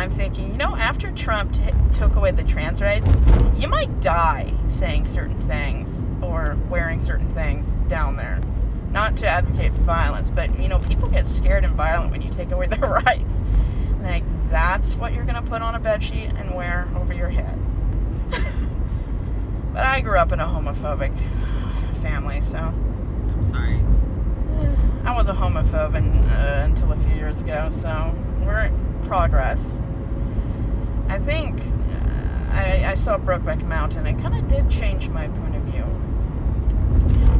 I'm thinking, after Trump took away the trans rights, you might die saying certain things or wearing certain things down there. Not to advocate for violence, but, people get scared and violent when you take away their rights. Like, that's what you're going to put on a bedsheet and wear over your head. But I grew up in a homophobic family, so... I'm sorry. I was a homophobe until a few years ago, so we're in progress. I think I saw Brokeback Mountain. It kind of did change my point of view.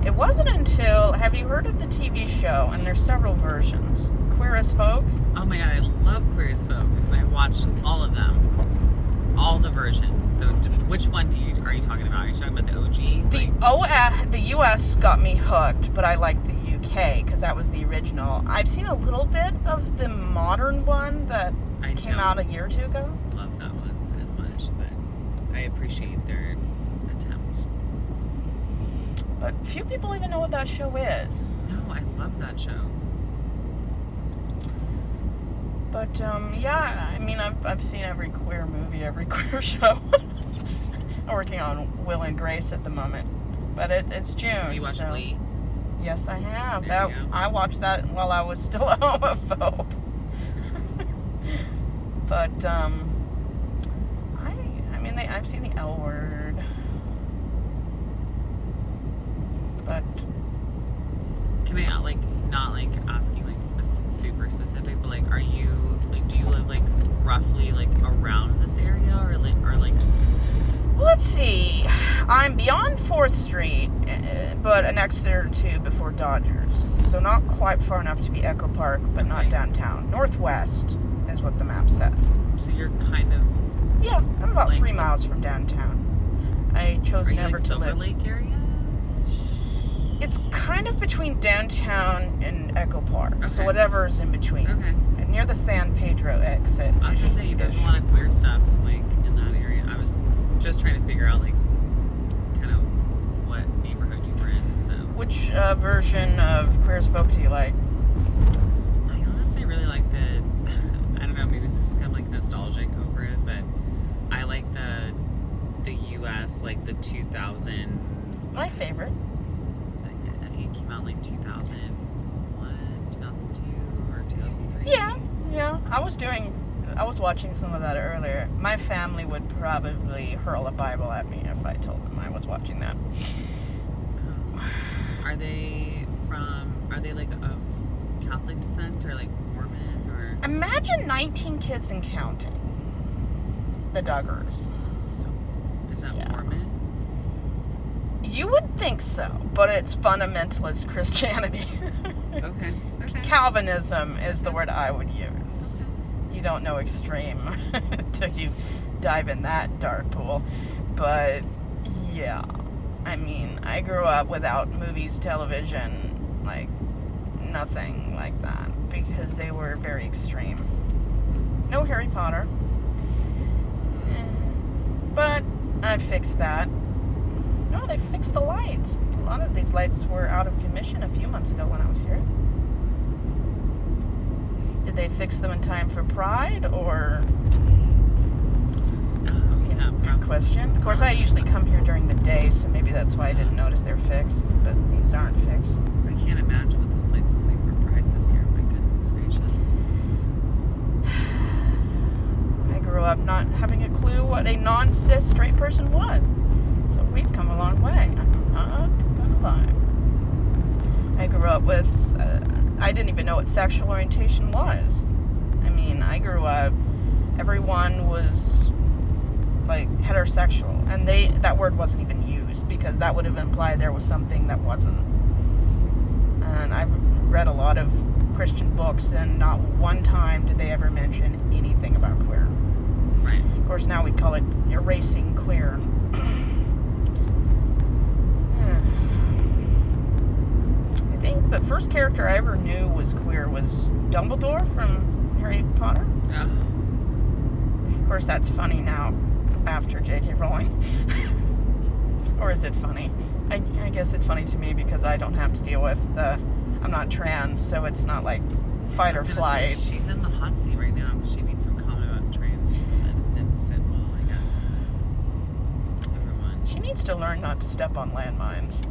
It wasn't until... Have you heard of the TV show? And there's several versions. Queer as Folk? Oh my god, I love Queer as Folk. And I've watched all of them. All the versions. So which one are you talking about? Are you talking about the OG? The US got me hooked, but I like the UK because that was the original. I've seen a little bit of the modern one that came out a year or two ago. Love that one as much, but I appreciate their attempt. But few people even know what that show is. No, I love that show. But, yeah, I mean, I've seen every queer movie, every queer show. I'm working on Will and Grace at the moment. But it's June. You watched Glee? Yes, I have. There you go. I watched that while I was still a homophobe. But, I've seen the L Word. But... Can I, not, ask you, super specific, but, are you, do you live, roughly, around this area, or Let's see. I'm beyond 4th Street, but an exit or two before Dodgers. So not quite far enough to be Echo Park, but not downtown. Northwest is what the map says. So you're kind of... Yeah, I'm about 3 miles from downtown. I chose never to Silver live... Lake area? It's kind of between downtown and Echo Park. Okay. So whatever's in between. Okay. And near the San Pedro exit. I was going to say, there's a lot of queer stuff, in that area. I was just trying to figure out, kind of what neighborhood you were in, so... Which version of Queer as Folk do you like? I honestly really like the... I don't know, maybe it's just kind of, nostalgic over it, but I like the U.S., the 2000... My favorite. I think it came out, 2001, 2002, or 2003. Yeah. I was watching some of that earlier. My family would probably hurl a Bible at me if I told them I was watching that. Are they of Catholic descent, or Mormon, or... Imagine 19 kids and counting. The Duggars. So, is that Mormon? You would think so, but it's fundamentalist Christianity. Okay. Calvinism is the word I would use. You don't know extreme until you dive in that dark pool. But, yeah. I grew up without movies, television, nothing like that, because they were very extreme. No Harry Potter. But I fixed that. No, they fixed the lights. A lot of these lights were out of commission a few months ago when I was here. Did they fix them in time for Pride, or... Good question. Of course, I usually come here during the day, so maybe that's why I didn't notice they're fixed. But these aren't fixed. I can't imagine what this place was like for Pride this year. My goodness gracious. I grew up not having a clue what a non-cis straight person was. So we've come a long way. I'm not gonna lie. I grew up with... I didn't even know what sexual orientation was. I grew up... Everyone was... heterosexual, and that word wasn't even used because that would have implied there was something that wasn't. And I've read a lot of Christian books, and not one time did they ever mention anything about queer. Right. Of course, now we'd call it erasing queer. I think the first character I ever knew was queer was Dumbledore from Harry Potter. Yeah. Of course, that's funny now. After J.K. Rowling. Or is it funny? I guess it's funny to me because I don't have to deal with I'm not trans, so it's not fight or flight. She's in the hot seat right now because she made some comment about trans She needs to learn not to step on landmines.